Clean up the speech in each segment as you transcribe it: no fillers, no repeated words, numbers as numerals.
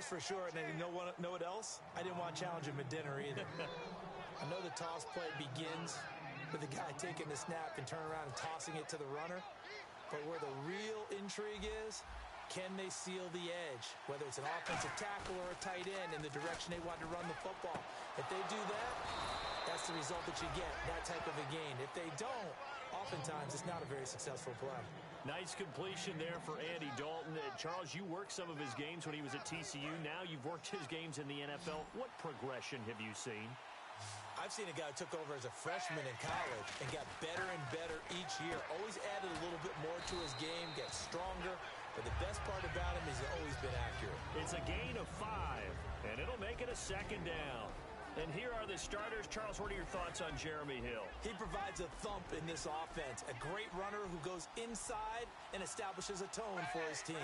for sure. And you know what else? I didn't want to challenge him at dinner either. I know the toss play begins with the guy taking the snap and turning around and tossing it to the runner. But where the real intrigue is, can they seal the edge? Whether it's an offensive tackle or a tight end in the direction they want to run the football. If they do that, that's the result that you get, that type of a gain. If they don't, oftentimes it's not a very successful play. Nice completion there for Andy Dalton. Charles, you worked some of his games when he was at TCU. Now you've worked his games in the NFL. What progression have you seen? I've seen a guy who took over as a freshman in college and got better and better each year. Always added a little bit more to his game, gets stronger. But the best part about him is he's always been accurate. It's a gain of 5, and it'll make it a second down. And here are the starters. Charles, what are your thoughts on Jeremy Hill? He provides a thump in this offense. A great runner who goes inside and establishes a tone for his team.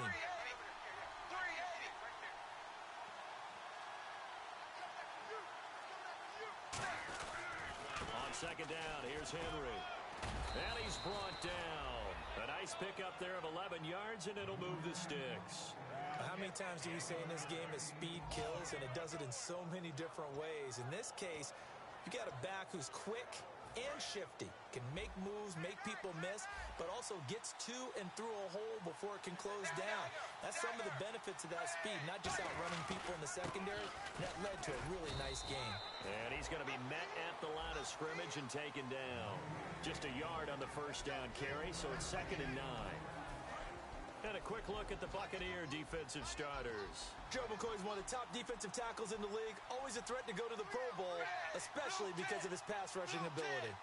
On second down, here's Henry. And he's brought down. A nice pickup there of 11 yards, and it'll move the sticks. How many times do we say in this game that speed kills, and it does it in so many different ways? In this case, you got a back who's quick and shifty, can make moves, make people miss, but also gets to and through a hole before it can close down. That's some of the benefits of that speed, not just outrunning people in the secondary. That led to a really nice game. And he's going to be met at the line of scrimmage and taken down. Just a yard on the first down carry, so it's 2nd and 9. And a quick look at the Buccaneer defensive starters. Joe McCoy is one of the top defensive tackles in the league. Always a threat to go to the Pro Bowl, especially because of his pass rushing ability.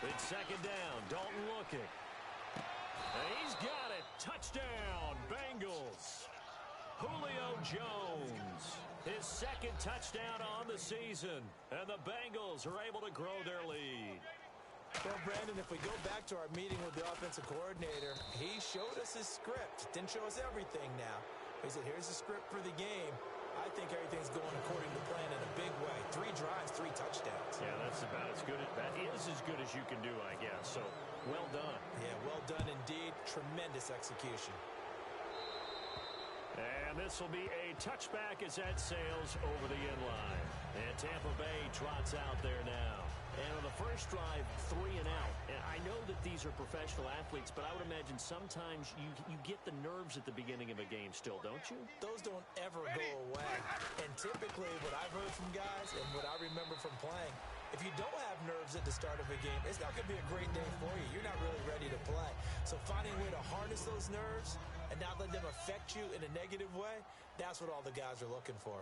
It's 2nd down. Dalton looking. And he's got it. Touchdown, Bengals. Julio Jones, his 2nd touchdown on the season, and the Bengals are able to grow their lead. Well, Brandon, if we go back to our meeting with the offensive coordinator, he showed us his script. Didn't show us everything now. He said, here's the script for the game. I think everything's going according to plan in a big way. 3 drives, 3 touchdowns. Yeah, that's about as good. That is as good as you can do, I guess. So, well done. Yeah, well done indeed. Tremendous execution. And this will be a touchback as that sails over the end line. And Tampa Bay trots out there now. And on the first drive, 3 and out. And I know that these are professional athletes, but I would imagine sometimes you get the nerves at the beginning of a game still, don't you? Those don't ever go away. And typically what I've heard from guys and what I remember from playing, if you don't have nerves at the start of a game, it's not going to be a great day for you. You're not really ready to play. So finding a way to harness those nerves and not let them affect you in a negative way, that's what all the guys are looking for.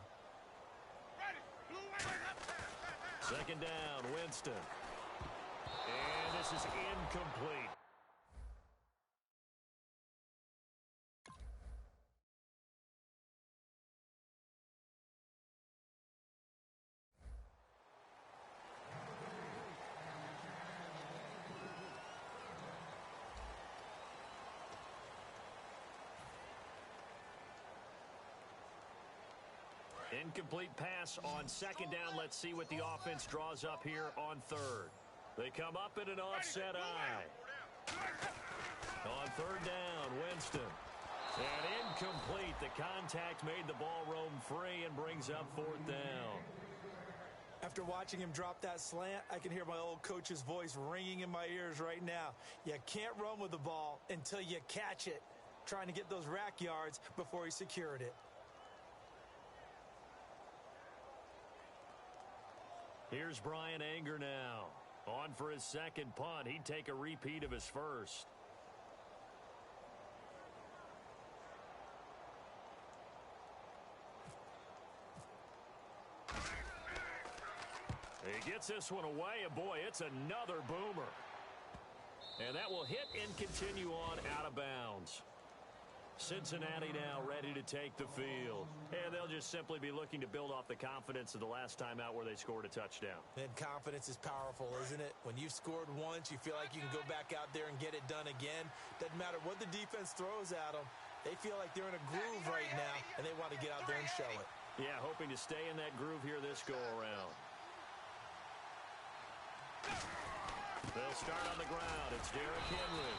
2nd down, Winston. And this is incomplete. Incomplete pass on 2nd down. Let's see what the offense draws up here on 3rd. They come up in an offset eye. On 3rd down, Winston. And incomplete. The contact made the ball roam free and brings up 4th down. After watching him drop that slant, I can hear my old coach's voice ringing in my ears right now. You can't run with the ball until you catch it. Trying to get those rack yards before he secured it. Here's Brian Anger now. On for his 2nd punt. He'd take a repeat of his first. He gets this one away, and boy, it's another boomer. And that will hit and continue on out of bounds. Cincinnati now ready to take the field. And they'll just simply be looking to build off the confidence of the last time out where they scored a touchdown. And confidence is powerful, isn't it? When you've scored once, you feel like you can go back out there and get it done again. Doesn't matter what the defense throws at them. They feel like they're in a groove right now, and they want to get out there and show it. Yeah, hoping to stay in that groove here this go-around. They'll start on the ground. It's Derrick Henry.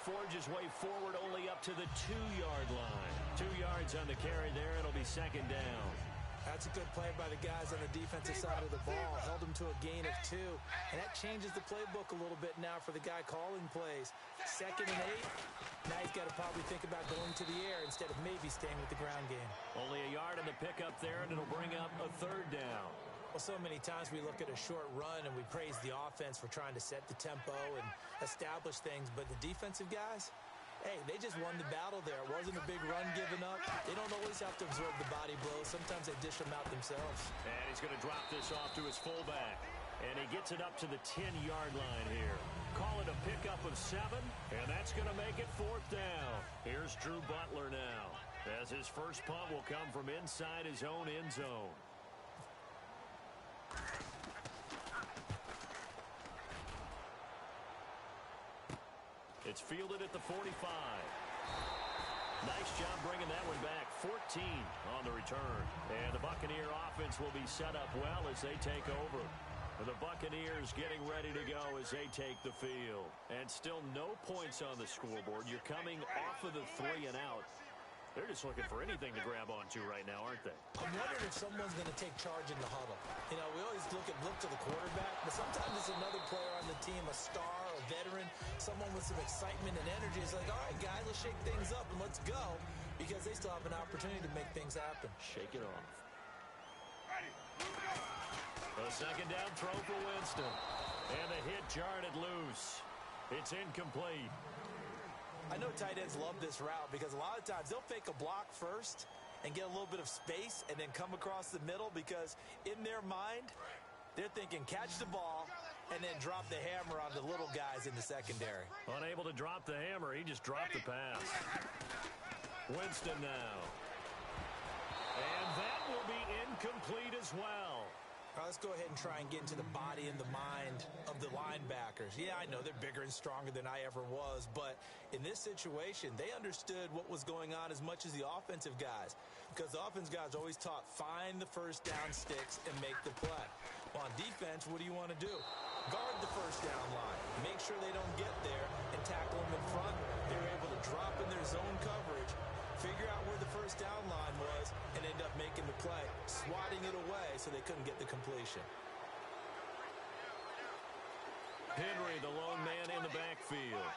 forge his way forward only up to the 2-yard line. 2 yards on the carry there. It'll be second down. That's a good play by the guys on the defensive side of the ball. Held him to a gain of 2. And that changes the playbook a little bit now for the guy calling plays. 2nd and 8. Now he's got to probably think about going to the air instead of maybe staying with the ground game. Only a yard on the pickup there, and it'll bring up a 3rd down. Well, so many times we look at a short run and we praise the offense for trying to set the tempo and establish things. But the defensive guys, hey, they just won the battle there. It wasn't a big run given up. They don't always have to absorb the body blows. Sometimes they dish them out themselves. And he's going to drop this off to his fullback. And he gets it up to the 10-yard line here. Call it a pickup of 7, and that's going to make it 4th down. Here's Drew Butler now, as his first punt will come from inside his own end zone. It's fielded at the 45. Nice job bringing that one back. 14 on the return. And the Buccaneer offense will be set up well as they take over. And the Buccaneers getting ready to go as they take the field. And still no points on the scoreboard. You're coming off of the 3 and out. They're just looking for anything to grab onto right now, aren't they? I'm wondering if someone's going to take charge in the huddle. You know, we always look to the quarterback, but sometimes it's another player on the team, a star, a veteran, someone with some excitement and energy. It's like, all right, guys, let's shake things up and let's go, because they still have an opportunity to make things happen. Shake it off. A 2nd down throw for Winston. And the hit jarred it loose. It's incomplete. I know tight ends love this route because a lot of times they'll fake a block first and get a little bit of space and then come across the middle because in their mind, they're thinking catch the ball and then drop the hammer on the little guys in the secondary. Unable to drop the hammer, he just dropped the pass. Winston now. And that will be incomplete as well. All right, let's go ahead and try and get into the body and the mind of the linebackers. Yeah, I know they're bigger and stronger than I ever was, but in this situation, they understood what was going on as much as the offensive guys, because the offensive guys always taught find the first down sticks and make the play. Well, on defense, what do you want to do? Guard the first down line. Make sure they don't get there and tackle them in front. They were able to drop in their zone coverage, figure out where the first down line was, and end up making the play, swatting it away so they couldn't get the completion. Henry, the lone man in the backfield.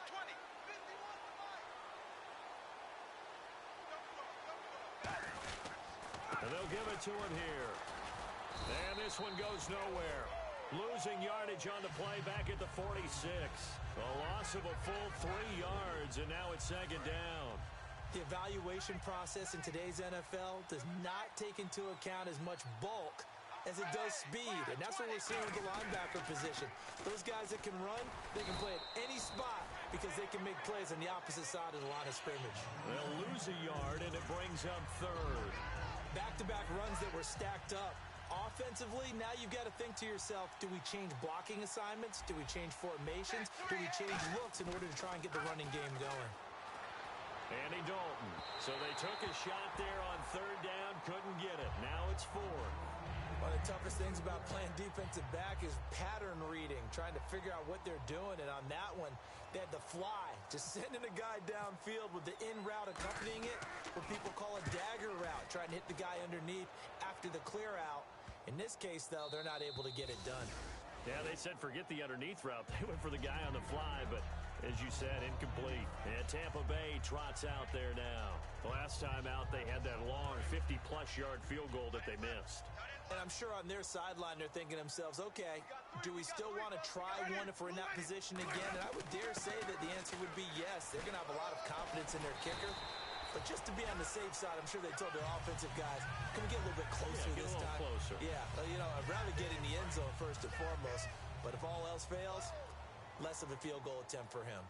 And they'll give it to him here. And this one goes nowhere. Losing yardage on the play back at the 46. A loss of a full 3 yards, and now it's 2nd down. The evaluation process in today's NFL does not take into account as much bulk as it does speed, and that's what we're seeing with the linebacker position. Those guys that can run, they can play at any spot because they can make plays on the opposite side of the line of scrimmage. They'll lose a yard, and it brings up 3rd. Back-to-back runs that were stacked up. Offensively, now you've got to think to yourself, do we change blocking assignments? Do we change formations? Do we change looks in order to try and get the running game going? Andy Dalton. So they took a shot there on 3rd down, couldn't get it. Now it's 4. One of the toughest things about playing defensive back is pattern reading, trying to figure out what they're doing. And on that one, they had the fly, just sending a guy downfield with the in route accompanying it, what people call a dagger route, trying to hit the guy underneath after the clear out. In this case, though, they're not able to get it done. Yeah, they said forget the underneath route. They went for the guy on the fly, but as you said, incomplete. And Tampa Bay trots out there now. Last time out, they had that long 50-plus yard field goal that they missed. And I'm sure on their sideline, they're thinking to themselves, okay, do we still want to try one if we're in that position again? And I would dare say that the answer would be yes. They're going to have a lot of confidence in their kicker. But just to be on the safe side, I'm sure they told their offensive guys, can we get a little bit closer this time? Closer. Yeah, you know, I'd rather get in the end zone first and foremost. But if all else fails, less of a field goal attempt for him.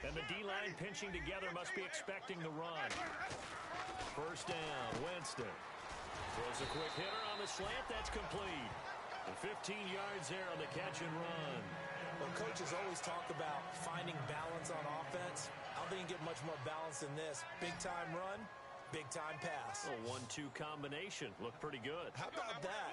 And the D-line pinching together must be expecting the run. First down, Winston. Throws a quick hitter on the slant. That's complete. And 15 yards there on the catch and run. Well, coaches always talk about finding balance on offense. I don't think you get much more balance than this. Big-time run, big-time pass. A 1-2 combination. Looked pretty good. How about that?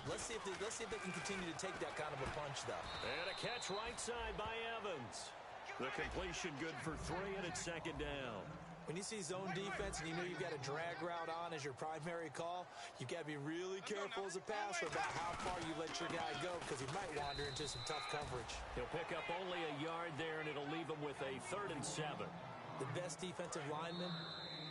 Let's see if they can continue to take that kind of a punch, though. And a catch right side by Evans. The completion good for 3, and it's second down. When you see zone defense and you know you've got a drag route on as your primary call, you've got to be really careful as a passer about how far you let your guy go because he might wander into some tough coverage. He'll pick up only a yard there, and it'll leave him with a 3rd and 7. The best defensive linemen,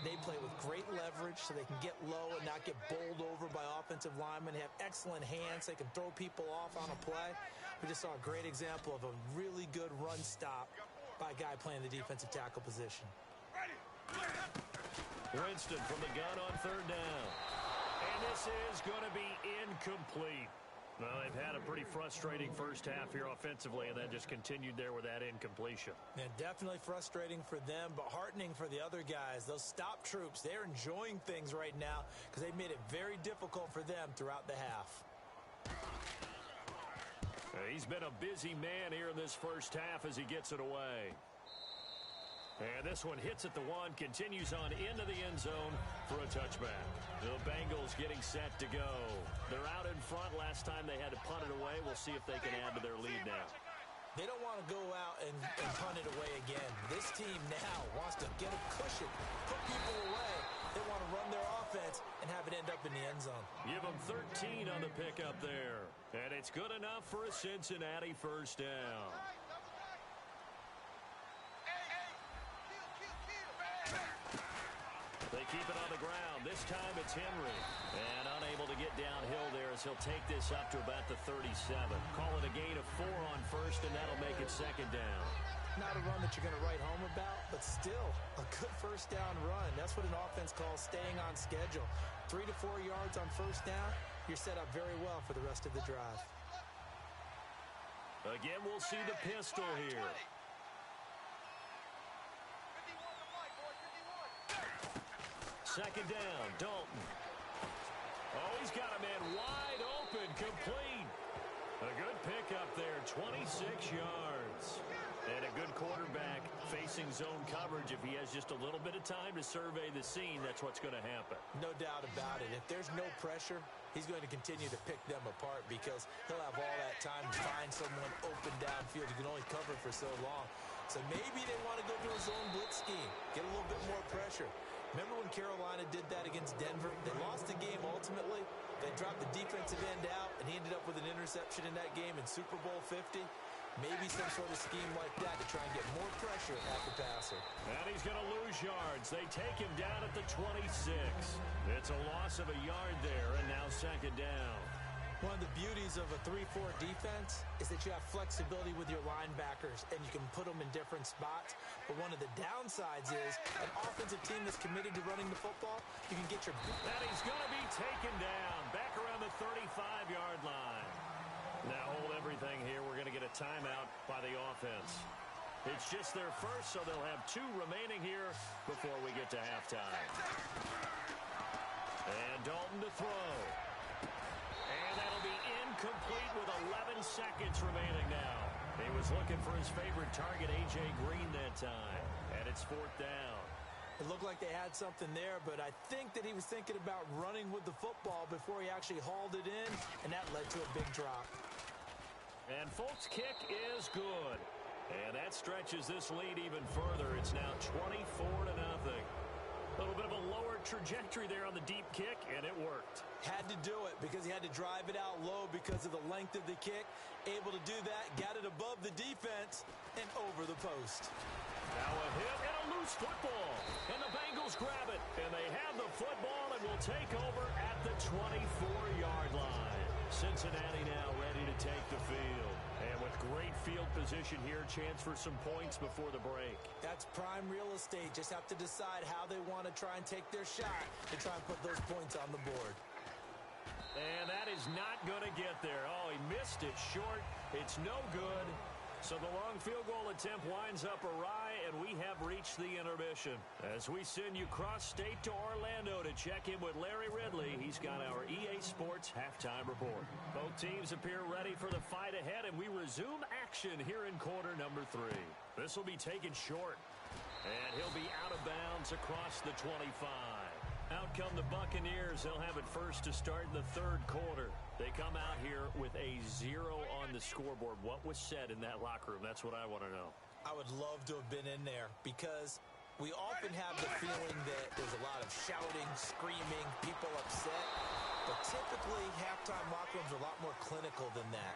they play with great leverage so they can get low and not get bowled over by offensive linemen. They have excellent hands. They can throw people off on a play. We just saw a great example of a really good run stop by a guy playing the defensive tackle position. Winston from the gun on 3rd down. And this is going to be incomplete. Well, they've had a pretty frustrating first half here offensively, and then just continued there with that incompletion. Yeah, definitely frustrating for them, but heartening for the other guys. Those stop troops, they're enjoying things right now because they've made it very difficult for them throughout the half. He's been a busy man here in this first half as he gets it away. And this one hits at the 1, continues on into the end zone for a touchback. The Bengals getting set to go. They're out in front. Last time they had to punt it away. We'll see if they can add to their lead now. They don't want to go out and punt it away again. This team now wants to get a cushion, put people away. They want to run their offense and have it end up in the end zone. Give them 13 on the pickup there. And it's good enough for a Cincinnati first down. They keep it on the ground. This time it's Henry. And unable to get downhill there as he'll take this up to about the 37. Call it a gain of 4 on first, and that'll make it second down. Not a run that you're going to write home about, but still a good first down run. That's what an offense calls staying on schedule. 3 to 4 yards on first down, you're set up very well for the rest of the drive. Again, we'll see the pistol here. Second down, Dalton. Oh, he's got a man wide open, complete. A good pickup there, 26 yards. And a good quarterback facing zone coverage. If he has just a little bit of time to survey the scene, that's what's going to happen. No doubt about it. If there's no pressure, he's going to continue to pick them apart because he'll have all that time to find someone open downfield. You can only cover for so long. So maybe they want to go to a zone blitz scheme, get a little bit more pressure. Remember when Carolina did that against Denver? They lost the game ultimately. They dropped the defensive end out, and he ended up with an interception in that game in Super Bowl 50. Maybe some sort of scheme like that to try and get more pressure at the passer. And he's going to lose yards. They take him down at the 26. It's a loss of a yard there, and now second down. One of the beauties of a 3-4 defense is that you have flexibility with your linebackers, and you can put them in different spots. But one of the downsides is an offensive team that's committed to running the football, you can get your... And he's going to be taken down back around the 35-yard line. Now hold everything here. We're going to get a timeout by the offense. It's just their first, so they'll have 2 remaining here before we get to halftime. And Dalton to throw. And that'll be incomplete with 11 seconds remaining now. He was looking for his favorite target, A.J. Green, that time. And it's 4th down. It looked like they had something there, but I think that he was thinking about running with the football before he actually hauled it in, and that led to a big drop. And Folk's kick is good. And that stretches this lead even further. It's now 24-0. A little bit of a lower trajectory there on the deep kick, and it worked. Had to do it because he had to drive it out low because of the length of the kick. Able to do that, got it above the defense and over the post. Now a hit and a loose football. And the Bengals grab it. And they have the football and will take over at the 24-yard line. Cincinnati now ready to take the field. And with great field position here, chance for some points before the break. That's prime real estate. Just have to decide how they want to try and take their shot to try and put those points on the board. And that is not going to get there. Oh, he missed it short. It's no good. So the long field goal attempt winds up awry, and we have reached the intermission. As we send you cross-state to Orlando to check in with Larry Ridley, he's got our EA Sports halftime report. Both teams appear ready for the fight ahead, and we resume action here in quarter number 3. This will be taken short, and he'll be out of bounds across the 25. Out come the Buccaneers. They'll have it first to start in the 3rd quarter. They come out here with a 0 on the scoreboard. What was said in that locker room? That's what I want to know. I would love love to have been in there because we often have the feeling that there's a lot of shouting, screaming, people upset. But typically, halftime locker rooms are a lot more clinical than that.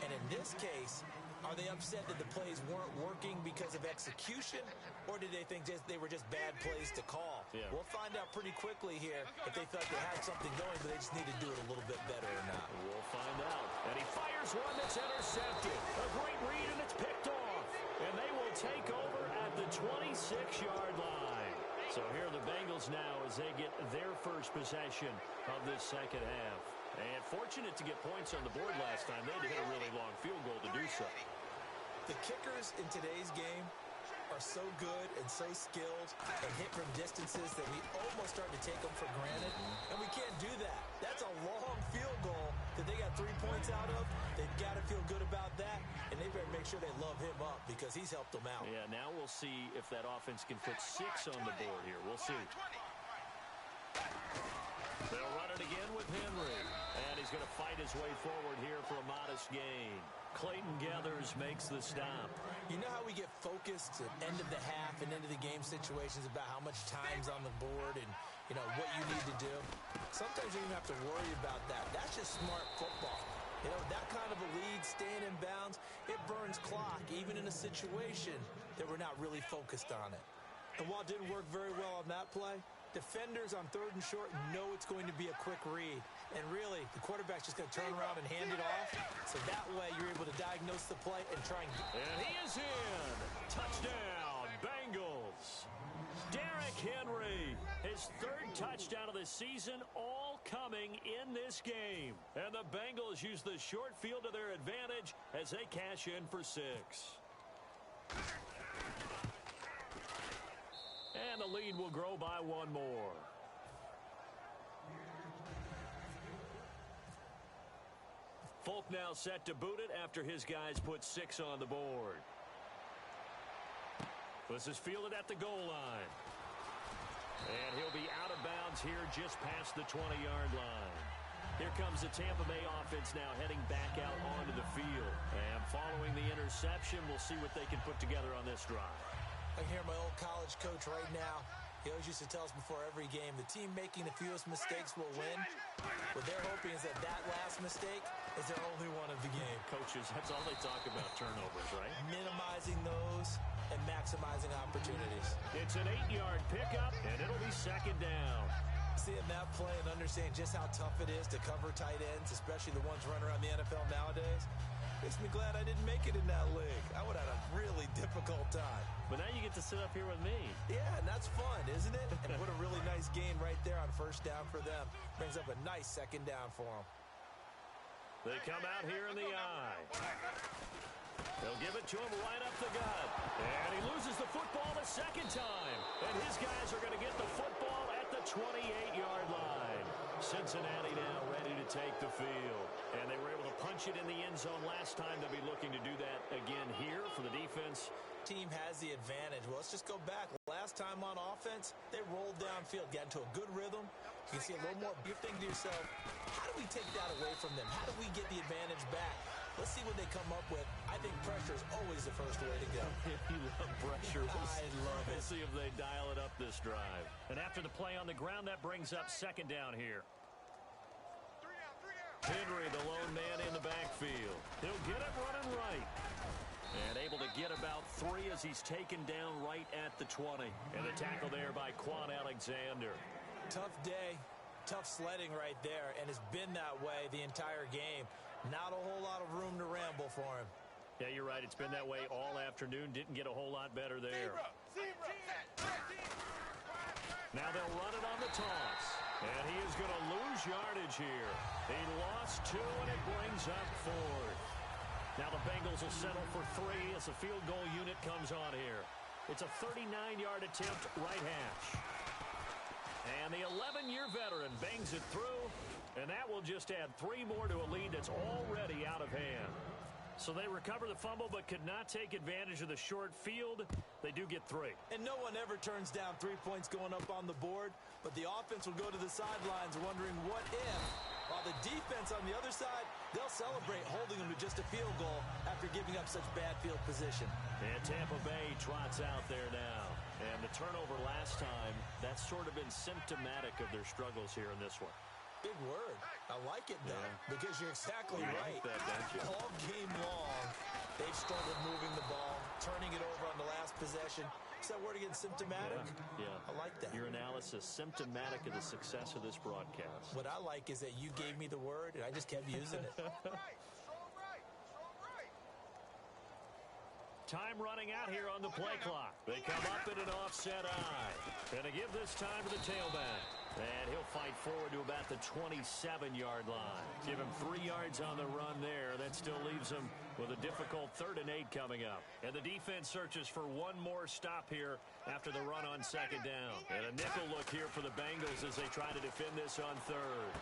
And in this case, are they upset that the plays weren't working because of execution, or did they think they were just bad plays to call? Yeah. We'll find out pretty quickly here if they thought they had something going, but they just need to do it a little bit better or not. We'll find out. And he fires one that's intercepted. A great read, and it's picked off. And they will take over at the 26-yard line. So here are the Bengals now as they get their first possession of this second half. And fortunate to get points on the board last time. They had to hit a really long field goal to do so. The kickers in today's game are so good and so skilled and hit from distances that we almost start to take them for granted. And we can't do that. That's a long field goal that they got 3 points out of. They've got to feel good about that, and they better make sure they love him up because he's helped them out. Yeah, now we'll see if that offense can put 6 on the board here. We'll see. They'll run it again with Henry. And he's going to fight his way forward here for a modest gain. Clayton Gathers makes the stop. You know how we get focused at end of the half and into the game situations about how much time's on the board and, you know, what you need to do? Sometimes you don't even have to worry about that. That's just smart football. You know, that kind of a lead, staying in bounds, it burns clock, even in a situation that we're not really focused on it. And while it didn't work very well on that play, defenders on 3rd and short know it's going to be a quick read. And really, the quarterback's just going to turn around and hand it off. So that way, you're able to diagnose the play and try and... And he is in. Touchdown, Bengals. Derrick Henry, his 3rd touchdown of the season, all coming in this game. And the Bengals use the short field to their advantage as they cash in for 6. And the lead will grow by 1 more. Folk now set to boot it after his guys put 6 on the board. This is fielded at the goal line. And he'll be out of bounds here just past the 20-yard line. Here comes the Tampa Bay offense now heading back out onto the field. And following the interception, we'll see what they can put together on this drive. I can hear my old college coach right now. He always used to tell us before every game, the team making the fewest mistakes will win. What they're hoping is that that last mistake is their only one of the game. Coaches, that's all they talk about, turnovers, right? Minimizing those and maximizing opportunities. It's an 8-yard pickup, and it'll be 2nd down. Seeing that play and understanding just how tough it is to cover tight ends, especially the ones running around the NFL nowadays, makes me glad I didn't make it in that league. I would have had a really difficult time. But now you get to sit up here with me. Yeah, and that's fun, isn't it? And what a really nice gain right there on 1st down for them. Brings up a nice 2nd down for them. They come out here in the eye. They'll give it to him right up the gut. And he loses the football the 2nd time. And his guys are going to get the football at the 28-yard line. Cincinnati now ready to take the field. And they were able to punch it in the end zone last time. They'll be looking to do that again here for the defense. Team has the advantage. Well, let's just go back. Last time on offense, they rolled downfield, got into a good rhythm. You can see a little more. You're thinking to yourself, how do we take that away from them? How do we get the advantage back? Let's see what they come up with. I think pressure is always the first way to go. You love pressure. I love it. We'll see if they dial it up this drive. And after the play on the ground, that brings up 2nd down here. Henry, the lone man in the backfield. He'll get it running right. And able to get about 3 as he's taken down right at the 20. And the tackle there by Quan Alexander. Tough day, tough sledding right there, and it's been that way the entire game. Not a whole lot of room to ramble for him. Yeah, you're right. It's been that way all afternoon. Didn't get a whole lot better there. Now they'll run it on the toss. And he is going to lose yardage here. He lost 2, and it brings up 4th. Now the Bengals will settle for 3 as the field goal unit comes on here. It's a 39-yard attempt, right hash. And the 11-year veteran bangs it through, and that will just add 3 more to a lead that's already out of hand. So they recover the fumble but could not take advantage of the short field. They do get 3. And no one ever turns down 3 points going up on the board, but the offense will go to the sidelines wondering what if While the defense on the other side, they'll celebrate holding them to just a field goal after giving up such bad field position. And Tampa Bay trots out there now. And the turnover last time, that's sort of been symptomatic of their struggles here in this one. Big word. I like it, though, because you're exactly right. Like that, don't you? All game long, they've struggled moving the ball, turning it over on the last possession. Is that word again, symptomatic? Yeah. I like that. Your analysis, symptomatic of the success of this broadcast. What I like is that you gave me the word, and I just kept using it. Time running out here on the play clock. They come up in an offset eye. And they give this time to the tailback. And he'll fight forward to about the 27-yard line. Give him 3 yards on the run there. That still leaves him with a difficult 3rd and 8 coming up. And the defense searches for one more stop here after the run on 2nd down. And a nickel look here for the Bengals as they try to defend this on 3rd.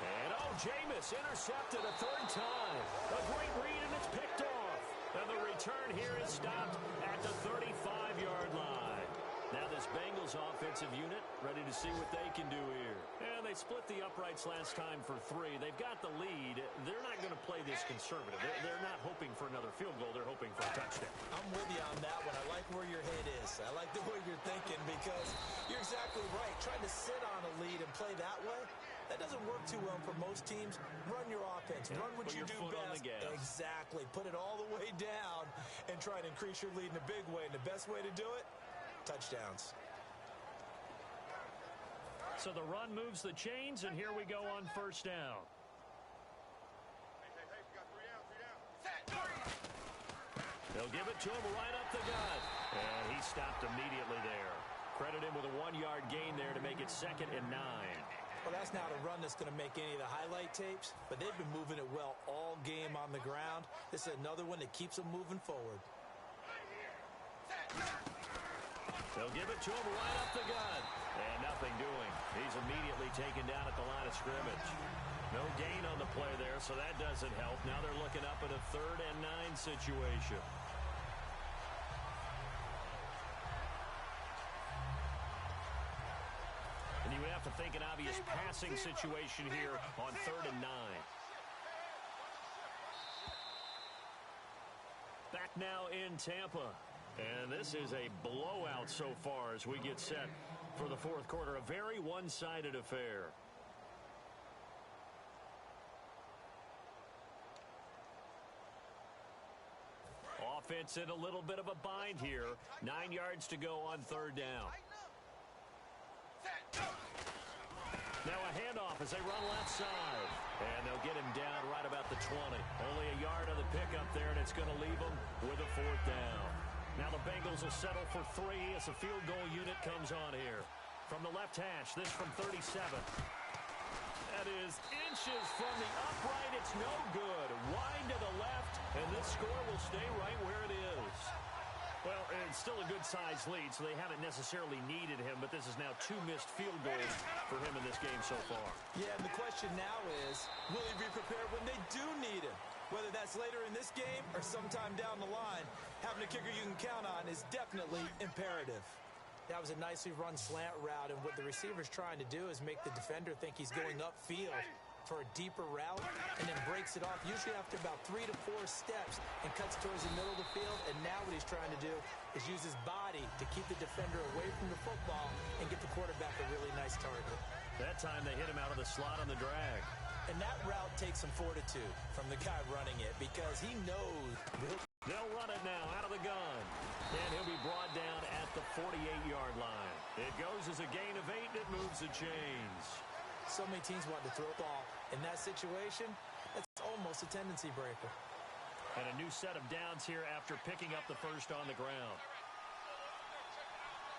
And Jameis intercepted a 3rd time. A great read, and it's picked off. And the return here is stopped at the 35-yard line. Now this Bengals offensive unit ready to see what they can do here. And they split the uprights last time for 3. They've got the lead. They're not going to play this conservative. They're not hoping for another field goal. They're hoping for a touchdown. I'm with you on that one. I like where your head is. I like the way you're thinking because you're exactly right. Trying to sit on a lead and play that way, that doesn't work too well for most teams. Run your offense. Run what you do best. Exactly. Put it all the way down and try to increase your lead in a big way. And the best way to do it, touchdowns. So the run moves the chains, and here we go on 1st down. They'll give it to him right up the gut. And he stopped immediately there. Credit him with a 1-yard gain there to make it 2nd and 9. Well, that's not a run that's going to make any of the highlight tapes, but they've been moving it well all game on the ground. This is another one that keeps them moving forward. They'll give it to him right up the gut. And nothing doing. He's immediately taken down at the line of scrimmage. No gain on the play there, so that doesn't help. Now they're looking up at a 3rd and 9 situation. And you would have to think an obvious passing situation here on 3rd and 9. Back now in Tampa. And this is a blowout so far as we get set for the 4th quarter. A very one-sided affair. Offense in a little bit of a bind here. 9 yards to go on 3rd down. Now a handoff as they run left side. And they'll get him down right about the 20. Only a yard on the pickup there, and it's going to leave them with a 4th down. Now the Bengals will settle for 3 as a field goal unit comes on here. From the left hash, this from 37. That is inches from the upright. It's no good. Wide to the left, and this score will stay right where it is. Well, it's still a good-sized lead, so they haven't necessarily needed him, but this is now 2 missed field goals for him in this game so far. Yeah, and the question now is, will he be prepared when they do need him? Whether that's later in this game or sometime down the line, having a kicker you can count on is definitely imperative. That was a nicely run slant route, and what the receiver's trying to do is make the defender think he's going upfield for a deeper route and then breaks it off, usually after about 3 to 4 steps, and cuts towards the middle of the field. And now what he's trying to do is use his body to keep the defender away from the football and get the quarterback a really nice target. That time they hit him out of the slot on the drag. And that route takes some fortitude from the guy running it because he knows. They'll run it now out of the gun. And he'll be brought down at the 48-yard line. It goes as a gain of 8, and it moves the chains. So many teams want to throw the ball. In that situation, that's almost a tendency breaker. And a new set of downs here after picking up the first on the ground.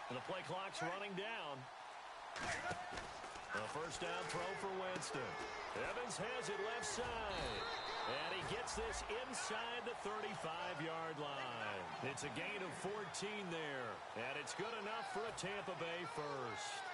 And the play clock's running down. A first down throw for Winston. Evans has it left side. And he gets this inside the 35-yard line. It's a gain of 14 there. And it's good enough for a Tampa Bay first.